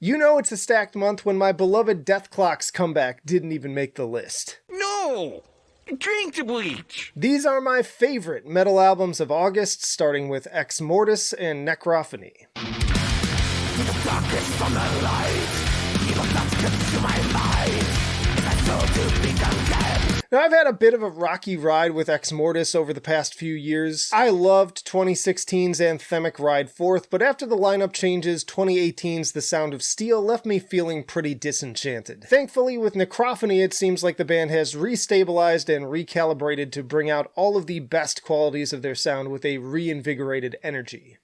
You know it's a stacked month when my beloved Death Clock's comeback didn't even make the list. No! Drink the bleach! These are my favorite metal albums of August, starting with Exmortus and Necrophony. The darkness from the light, evil thoughts consume my mind, my soul to become dead. Now, I've had a bit of a rocky ride with Exmortus over the past few years. I loved 2016's anthemic Ride Forth, but after the lineup changes, 2018's The Sound of Steel left me feeling pretty disenchanted. Thankfully, with Necrophony, it seems like the band has restabilized and recalibrated to bring out all of the best qualities of their sound with a reinvigorated energy.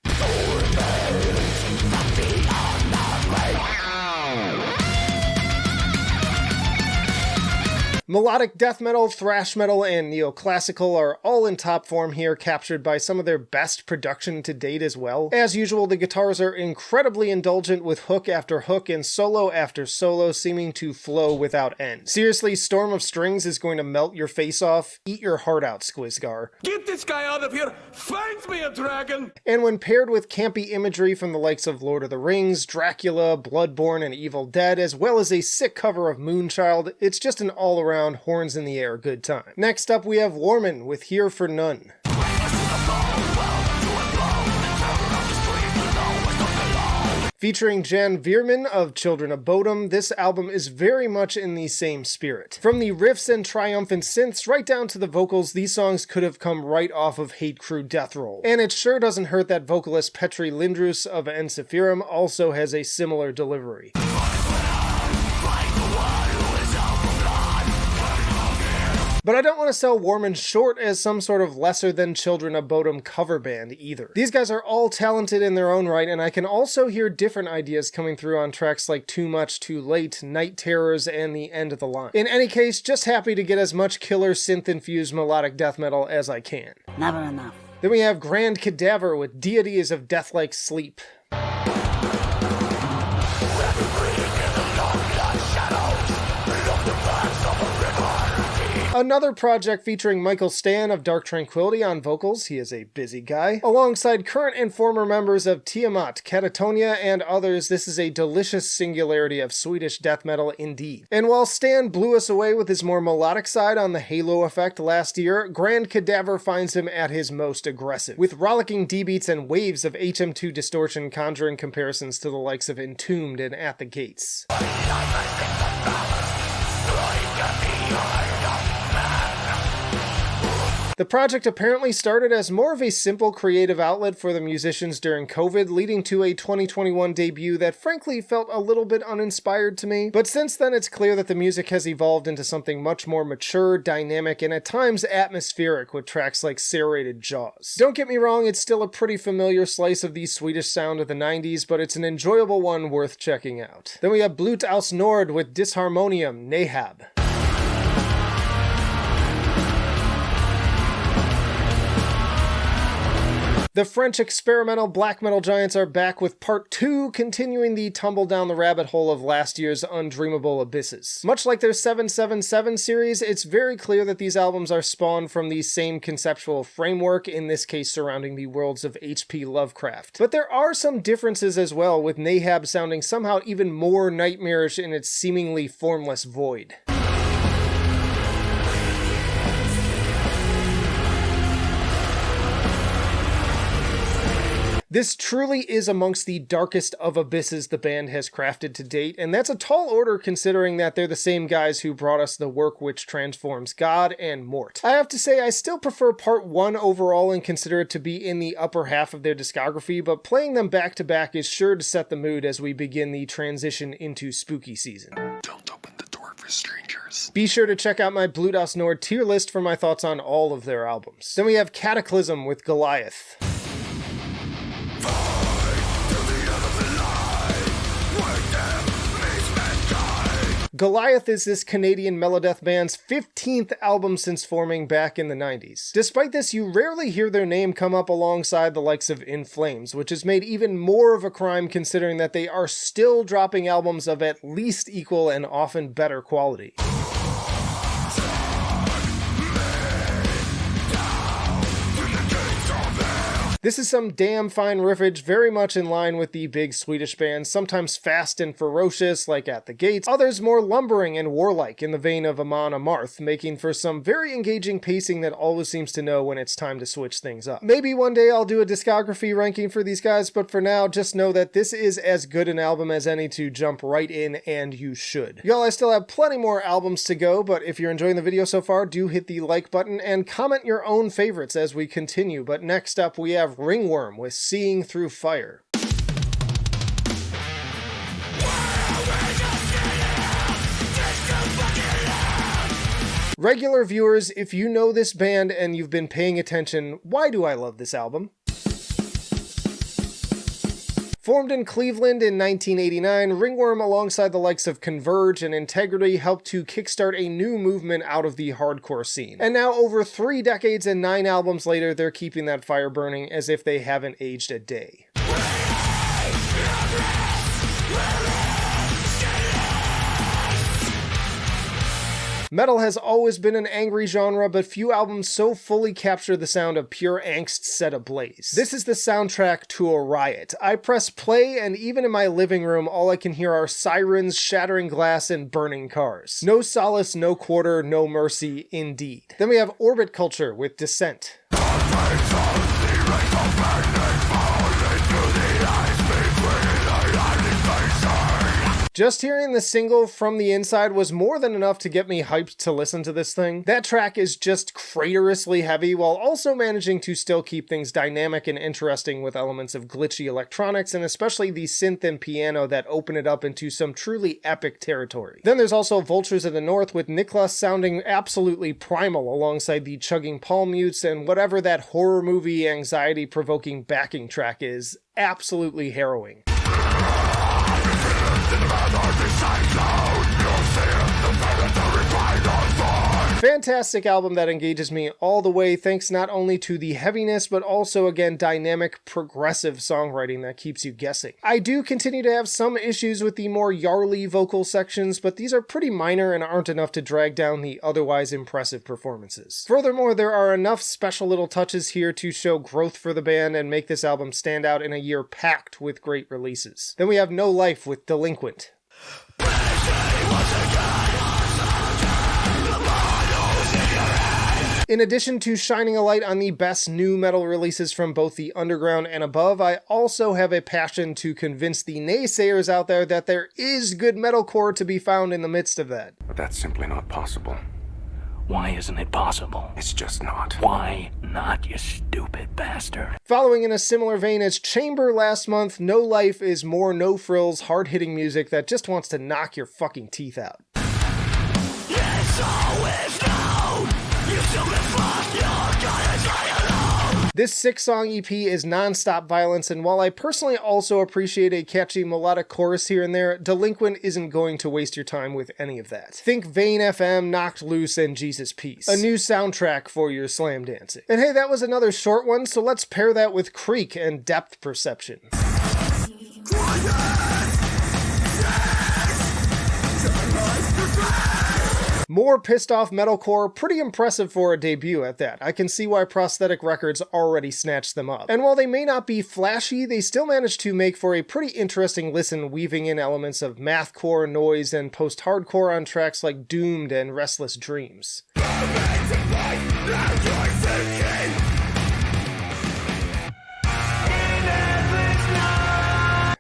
Melodic death metal, thrash metal, and neoclassical are all in top form here, captured by some of their best production to date as well. As usual, the guitars are incredibly indulgent with hook after hook and solo after solo seeming to flow without end. Seriously, Storm of Strings is going to melt your face off. Eat your heart out, Squizgar. Get this guy out of here! Find me a dragon! And when paired with campy imagery from the likes of Lord of the Rings, Dracula, Bloodborne, and Evil Dead, as well as a sick cover of Moonchild, it's just an all-around horns in the air good time. Next up we have Warman with Here for None. Featuring Jan Veerman of Children of Bodom, this album is very much in the same spirit. From the riffs and triumphant synths right down to the vocals, these songs could have come right off of Hate Crew Death Roll. And it sure doesn't hurt that vocalist Petri Lindroos of Ensephirum also has a similar delivery. But I don't want to sell Warman short as some sort of lesser than Children of Bodom cover band either. These guys are all talented in their own right, and I can also hear different ideas coming through on tracks like Too Much Too Late, Night Terrors, and The End of the Line. In any case, just happy to get as much killer synth-infused melodic death metal as I can. Never enough. Then we have Grand Cadaver with Deities of Deathlike Sleep. Another project featuring Michael Stanne of Dark Tranquillity on vocals, he is a busy guy, alongside current and former members of Tiamat, Catatonia, and others. This is a delicious singularity of Swedish death metal indeed. And while Stanne blew us away with his more melodic side on the Halo effect last year, Grand Cadaver finds him at his most aggressive, with rollicking D-beats and waves of HM2 distortion conjuring comparisons to the likes of Entombed and At the Gates. The project apparently started as more of a simple creative outlet for the musicians during COVID, leading to a 2021 debut that frankly felt a little bit uninspired to me. But since then, it's clear that the music has evolved into something much more mature, dynamic, and at times atmospheric with tracks like Serrated Jaws. Don't get me wrong, it's still a pretty familiar slice of the Swedish sound of the 90s, but it's an enjoyable one worth checking out. Then we have Blut aus Nord with Disharmonium, Nahab. The French experimental black metal giants are back with part 2, continuing the tumble down the rabbit hole of last year's undreamable abysses. Much like their 777 series, it's very clear that these albums are spawned from the same conceptual framework, in this case surrounding the worlds of H.P. Lovecraft. But there are some differences as well, with Nahab sounding somehow even more nightmarish in its seemingly formless void. This truly is amongst the darkest of abysses the band has crafted to date, and that's a tall order considering that they're the same guys who brought us The Work Which Transforms God and Mort. I have to say I still prefer part 1 overall and consider it to be in the upper half of their discography, but playing them back to back is sure to set the mood as we begin the transition into spooky season. Don't open the door for strangers. Be sure to check out my Blut aus Nord tier list for my thoughts on all of their albums. Then we have Cataclysm with Goliath. Goliath is this Canadian Melodeath band's 15th album since forming back in the 90s. Despite this, you rarely hear their name come up alongside the likes of In Flames, which is made even more of a crime considering that they are still dropping albums of at least equal and often better quality. This is some damn fine riffage, very much in line with the big Swedish bands, sometimes fast and ferocious like At the Gates, others more lumbering and warlike in the vein of Amon Amarth, making for some very engaging pacing that always seems to know when it's time to switch things up. Maybe one day I'll do a discography ranking for these guys, but for now, just know that this is as good an album as any to jump right in, and you should. Y'all, I still have plenty more albums to go, but if you're enjoying the video so far, do hit the like button and comment your own favorites as we continue. But next up, we have Ringworm with Seeing Through Fire. Regular viewers, if you know this band and you've been paying attention, why do I love this album? Formed in Cleveland in 1989, Ringworm, alongside the likes of Converge and Integrity, helped to kickstart a new movement out of the hardcore scene. And now, over 3 decades and 9 albums later, they're keeping that fire burning as if they haven't aged a day. Metal has always been an angry genre, but few albums so fully capture the sound of pure angst set ablaze. This is the soundtrack to a riot. I press play, and even in my living room, all I can hear are sirens, shattering glass, and burning cars. No solace, no quarter, no mercy, indeed. Then we have Orbit Culture with Dissect. Just hearing the single From the Inside was more than enough to get me hyped to listen to this thing. That track is just craterously heavy while also managing to still keep things dynamic and interesting with elements of glitchy electronics and especially the synth and piano that open it up into some truly epic territory. Then there's also Vultures of the North with Niklas sounding absolutely primal alongside the chugging palm mutes and whatever that horror movie anxiety-provoking backing track is, absolutely harrowing. Fantastic album that engages me all the way thanks not only to the heaviness but also again dynamic progressive songwriting that keeps you guessing. I do continue to have some issues with the more yarly vocal sections, but these are pretty minor and aren't enough to drag down the otherwise impressive performances. Furthermore, there are enough special little touches here to show growth for the band and make this album stand out in a year packed with great releases. Then we have No Life with Delinquent. In addition to shining a light on the best new metal releases from both the underground and above, I also have a passion to convince the naysayers out there that there is good metalcore to be found in the midst of that. But that's simply not possible. Why isn't it possible? It's just not. Why not, you stupid bastard? Following in a similar vein as Chamber last month, No Life is more no-frills, hard-hitting music that just wants to knock your fucking teeth out. It's always known. This 6-song EP is non-stop violence, and while I personally also appreciate a catchy melodic chorus here and there, Delinquent isn't going to waste your time with any of that. Think Vane FM, Knocked Loose, and Jesus Peace. A new soundtrack for your slam dancing. And hey, that was another short one, so let's pair that with Creek and Depth Perception. More pissed off metalcore, pretty impressive for a debut at that. I can see why Prosthetic Records already snatched them up. And while they may not be flashy, they still managed to make for a pretty interesting listen, weaving in elements of mathcore, noise, and post-hardcore on tracks like Doomed and Restless Dreams.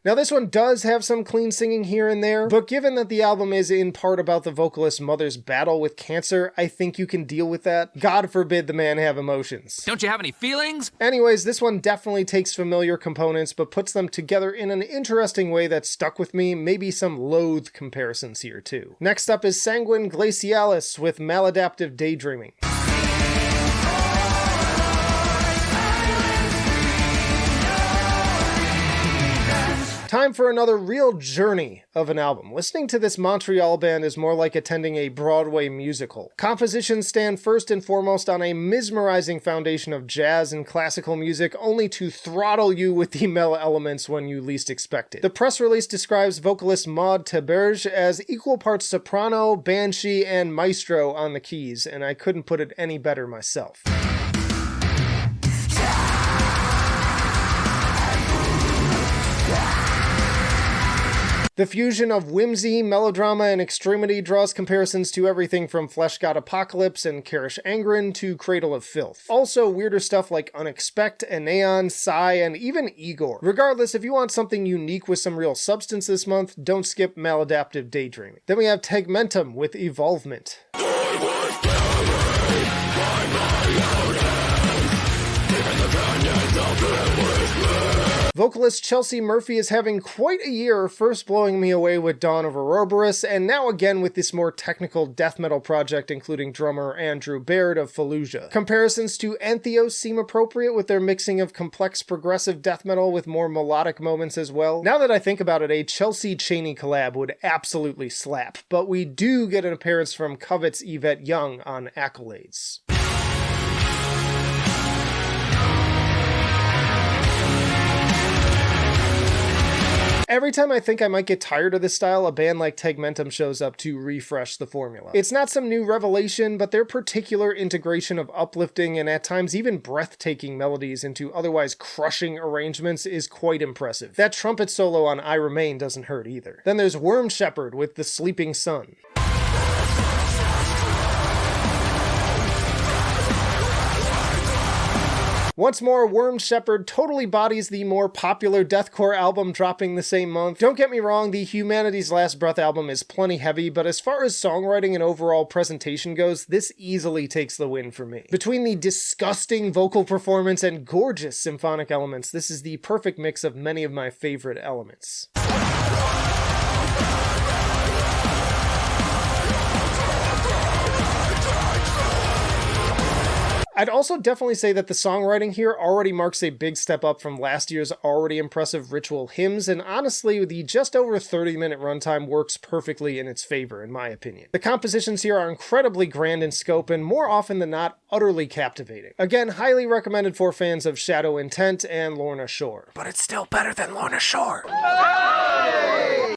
Now this one does have some clean singing here and there, but given that the album is in part about the vocalist's mother's battle with cancer, I think you can deal with that. God forbid the man have emotions. Don't you have any feelings? Anyways, this one definitely takes familiar components, but puts them together in an interesting way that stuck with me, maybe some loathed comparisons here too. Next up is Sanguine Glacialis with Maladaptive Daydreaming. Time for another real journey of an album. Listening to this Montreal band is more like attending a Broadway musical. Compositions stand first and foremost on a mesmerizing foundation of jazz and classical music, only to throttle you with the metal elements when you least expect it. The press release describes vocalist Maud Taberge as equal parts soprano, banshee, and maestro on the keys, and I couldn't put it any better myself. The fusion of whimsy, melodrama, and extremity draws comparisons to everything from Flesh God Apocalypse and Karish Angren to Cradle of Filth. Also weirder stuff like Unexpect, Aeneon, Psy, and even Igor. Regardless, if you want something unique with some real substance this month, don't skip Maladaptive Daydreaming. Then we have Tegmentum with Evolvement. Vocalist Chelsea Murphy is having quite a year, first blowing me away with Dawn of Ouroboros, and now again with this more technical death metal project including drummer Andrew Baird of Fallujah. Comparisons to Entheos seem appropriate with their mixing of complex progressive death metal with more melodic moments as well. Now that I think about it, a Chelsea Chaney collab would absolutely slap, but we do get an appearance from Covet's Yvette Young on Accolades. Every time I think I might get tired of this style, a band like Tegmentum shows up to refresh the formula. It's not some new revelation, but their particular integration of uplifting and at times even breathtaking melodies into otherwise crushing arrangements is quite impressive. That trumpet solo on I Remain doesn't hurt either. Then there's Worm Shepherd with The Sleeping Sun. Once more, Worm Shepherd totally bodies the more popular deathcore album dropping the same month. Don't get me wrong, the Humanity's Last Breath album is plenty heavy, but as far as songwriting and overall presentation goes, this easily takes the win for me. Between the disgusting vocal performance and gorgeous symphonic elements, this is the perfect mix of many of my favorite elements. I'd also definitely say that the songwriting here already marks a big step up from last year's already impressive Ritual hymns, and honestly, the just over 30-minute runtime works perfectly in its favor, in my opinion. The compositions here are incredibly grand in scope, and more often than not, utterly captivating. Again, highly recommended for fans of Shadow Intent and Lorna Shore. But it's still better than Lorna Shore.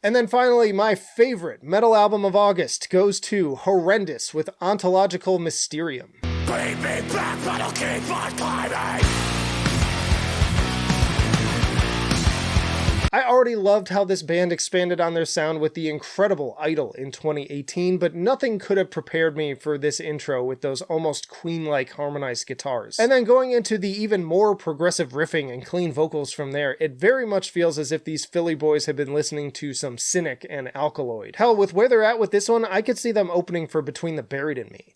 And then finally, my favorite metal album of August goes to Horrendous with Ontological Mysterium. Bring me back, but I'll keep on climbing. I already loved how this band expanded on their sound with the incredible Idol in 2018, but nothing could have prepared me for this intro with those almost Queen-like harmonized guitars. And then going into the even more progressive riffing and clean vocals from there, it very much feels as if these Philly boys have been listening to some Cynic and Alkaloid. Hell, with where they're at with this one, I could see them opening for Between the Buried and Me.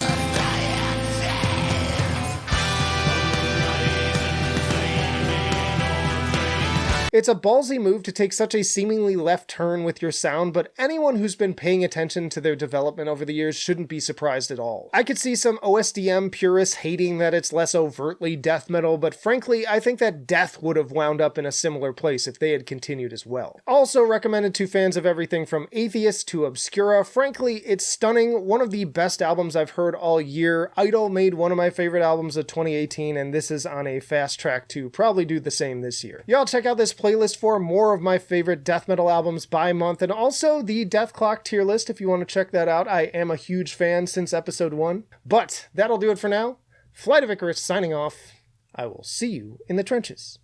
It's a ballsy move to take such a seemingly left turn with your sound, but anyone who's been paying attention to their development over the years shouldn't be surprised at all. I could see some OSDM purists hating that it's less overtly death metal, but frankly, I think that Death would have wound up in a similar place if they had continued as well. Also recommended to fans of everything from Atheist to Obscura. Frankly, it's stunning, one of the best albums I've heard all year. Idol made one of my favorite albums of 2018, and this is on a fast track to probably do the same this year. Y'all check out this playlist for more of my favorite death metal albums by month, and also the Death Clock tier list if you want to check that out. I am a huge fan since episode 1. But that'll do it for now. Flight of Icarus signing off. I will see you in the trenches.